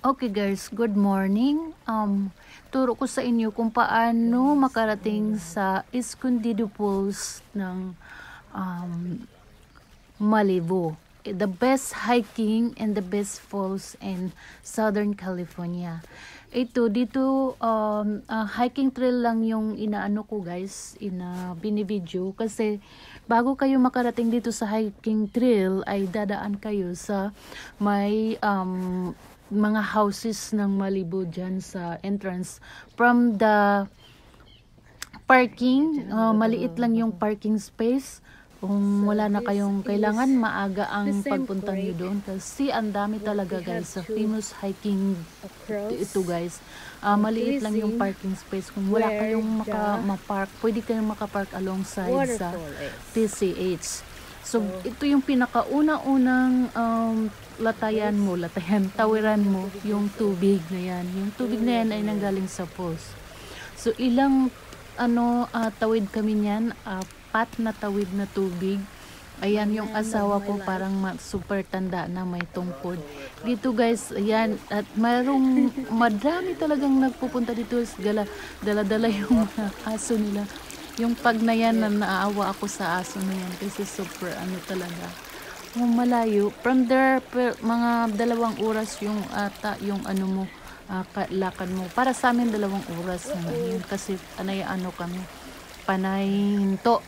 Okay guys, good morning. Turo ko sa inyo kung paano makarating sa Escondido Falls ng Malibu. The best hiking and the best falls in Southern California. Ito dito hiking trail lang yung inaano ko guys, binibidyo kasi bago kayo makarating dito sa hiking trail ay dadaan kayo sa may mga houses ng Malibu dyan sa entrance from the parking. Maliit lang yung parking space. Kung wala na kayong kailangan, maaga ang pagpunta nyo doon kasi ang dami talaga guys sa famous hiking ito guys. Maliit lang yung parking space. Kung wala kayong mapark, pwede kayong makapark alongside sa PCH. So ito yung pinakauna-unang tawiran mo yung tubig na yan. Yung tubig na yan ay nanggaling sa falls. So ilang tawid kami niyan, apat na tawid na tubig. Ayan yung asawa ko, parang super tanda na may tungkod. Dito guys, ayan, at mayroong madami talagang nagpupunta dito. Dala-dala yung mga aso nila. Yung pag na yan, naawa ako sa aso na yan kasi super talaga. Malayo. From there, mga 2 oras yung lakad mo. Para sa amin 2 oras na yun kasi kami panay hinto.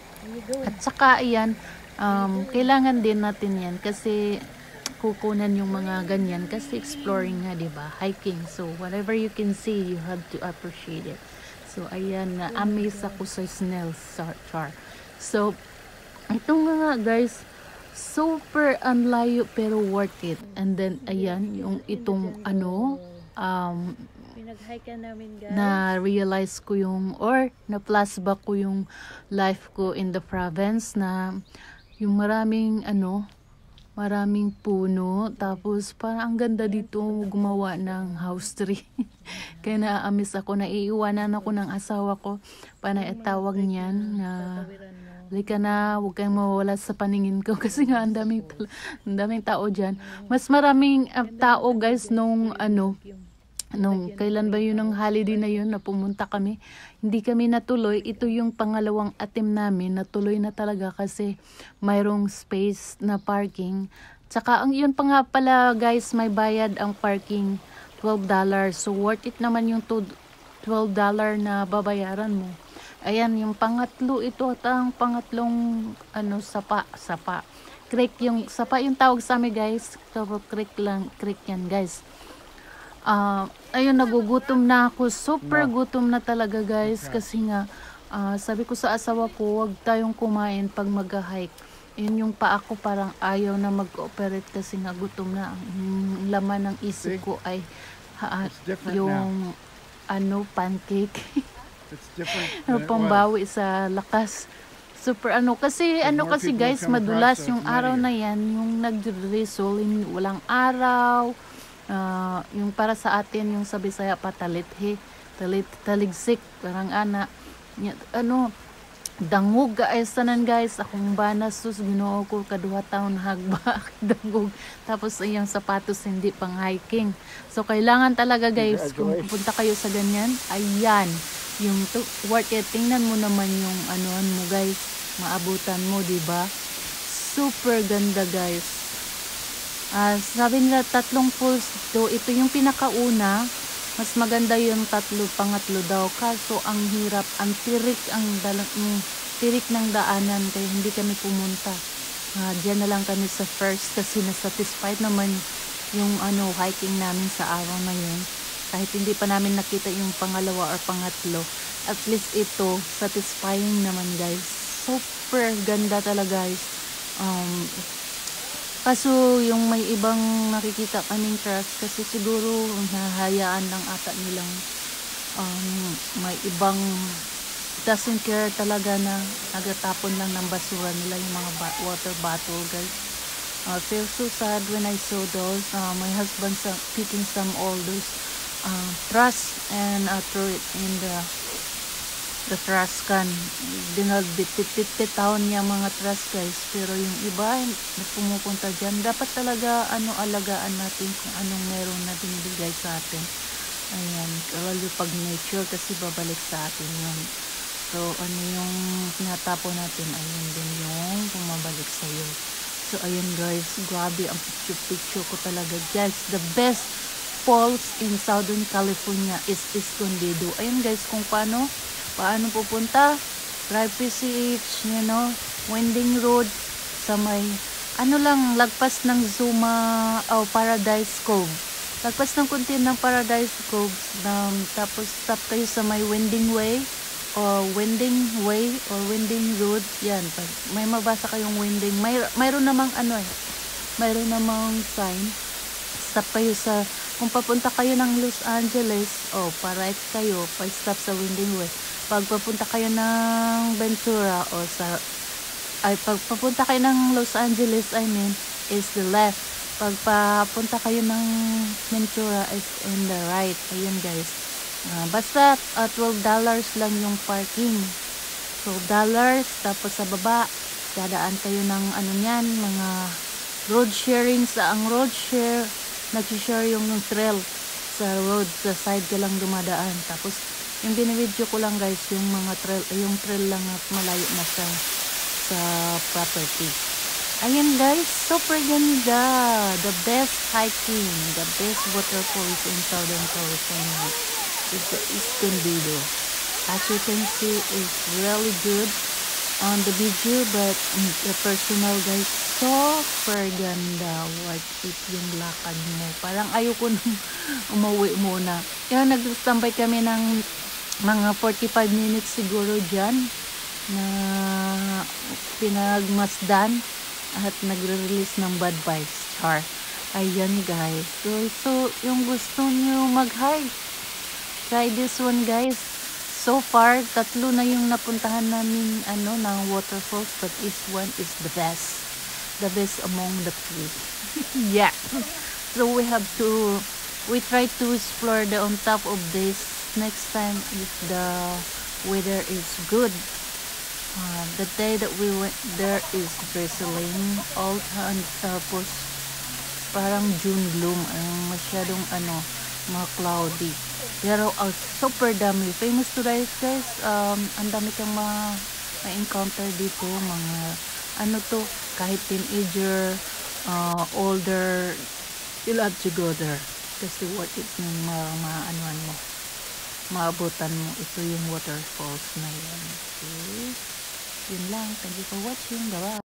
At saka ayan, kailangan din natin yan kasi kukunan yung mga ganyan kasi exploring nga, diba? Hiking. So whatever you can see, you have to appreciate it. So ayan, na-amaze ako sa snails char. So ito nga guys, super unlayo pero worth it. And then ayan yung itong pinag-hike namin guys. Na-realize ko na-flashback ko yung life ko in the province na yung maraming puno, tapos parang ang ganda dito gumawa ng house tree. Kaya na-amiss ako, naiiwanan ako ng asawa ko, itawag niyan na lika na, huwag kang mawawala sa paningin ko kasi nga ang daming tao dyan. Mas maraming tao guys nung kailan ba yun ng holiday na yun na pumunta kami. Hindi kami natuloy. Ito yung pangalawang attempt namin. Natuloy na talaga kasi mayroong space na parking. Tsaka yun pa nga pala guys, may bayad ang parking, $12. So worth it naman yung $12 na babayaran mo. Ayan yung pangatlo, ito at ang pangatlong sapa. Creek yung sapa yung tawag sa amin guys. Creek yan guys. Ayun, nagugutom na ako. Super gutom na talaga guys kasi nga sabi ko sa asawa ko, wag tayong kumain pag mag-hike. Yun yung paa ko parang ayaw na mag-cooperate kasi nga gutom na. Ang laman ng isip ko ay yung pancake. It's different. Pambawi sa lakas. Super kasi guys, madulas yung araw na yan, yung nag-resol, walang araw. Yung para sa atin yung sa Bisaya patalithi, taligsik, parang dangog guys tanan guys. Akong banas sus Ginoo ko, 2 taon hagba dangog. Tapos yung sapatos hindi pang hiking. So kailangan talaga guys, kung pupunta kayo sa ganyan, ayan yung worth it. Tingnan mo naman yung mo guys, maabutan mo, diba? Super ganda guys. Sabi nila 3 falls ito yung pinakauna. Mas maganda yung pangatlo daw, kaso ang hirap, ang tirik ng daanan kaya hindi kami pumunta. Diyan na lang kami sa first kasi na-satisfied naman yung hiking namin sa araw na yun. Kahit hindi pa namin nakita yung pangalawa or pangatlo, at least ito satisfying naman guys. Super ganda talaga guys. Kaso yung may ibang nakikita kaming crush kasi siguro nahayaan lang ata nilang may ibang doesn't care talaga na nagatapon lang ng basura nila yung mga water bottle guys. Feel so sad when I saw those. My husband picking some all those trash and throw it in the the trash can. Dinagbitit-bitit-bitawan niya mga trash guys. Pero yung iba na pumupunta dyan, dapat talaga alagaan natin kung anong meron na binibigay sa atin. Ayan, lalo pag nature kasi babalik sa atin yun. So ano yung tinatapo natin, ayun din yung bumabalik sa'yo. So ayun guys, grabe ang picture ko talaga guys. The best falls in Southern California is Escondido. Ayun guys, kung paano pupunta, Drive PCH, Winding Road sa may lagpas ng Paradise Cove. Lagpas ng kunti ng Paradise Cove, tapos stop kayo sa may Winding Way or Winding Road. Yan, pag may mabasa kayong Winding, mayroon namang mayroon namang sign. Stop kayo kung papunta kayo ng Los Angeles, pa-right kayo, pa-stop sa Winding Way. Pag papunta kayo ng Ventura pag papunta kayo ng Los Angeles, is the left. Pag papunta kayo ng Ventura, is in the right. Ayun guys. Basta $12 lang yung parking. $12, tapos sa baba, dadaan kayo ng mga road sharing. Ang road share, nag-share yung trail sa road, sa side ka lang dumadaan. Tapos yung binibidyo ko lang guys, yung mga trail lang at malayo na sa property. Ayan guys, super ganda. The best hiking, the best waterfalls in Southern California is the Escondido. As you can see, it's really good on the video, but the personal guys, super ganda. Worth it yung lakad mo. Parang ayoko nung umuwi muna. Yan, nagtambay kami ng mga 45 minutes siguro dyan na pinagmasdan at nagre-release ng bad vibes. Ayan guys. So yung gusto nyo mag-hike, try this one guys. So far, 3 na yung napuntahan namin ng waterfalls, but this one is the best. The best among the 3. Yeah. So we try to explore on top of this next time if the weather is good. The day that we went there is drizzling all time, tapos parang June gloom, masyadong mga cloudy. Pero super dami. Famous to guys. Ang dami kang ma-encounter dito. Mga kahit teenager, older, you'll have to go there. Kasi worth it yung maabutan mo. Ito yung waterfalls na yan. Okay. Yun lang. Thank you for watching. Bye-bye.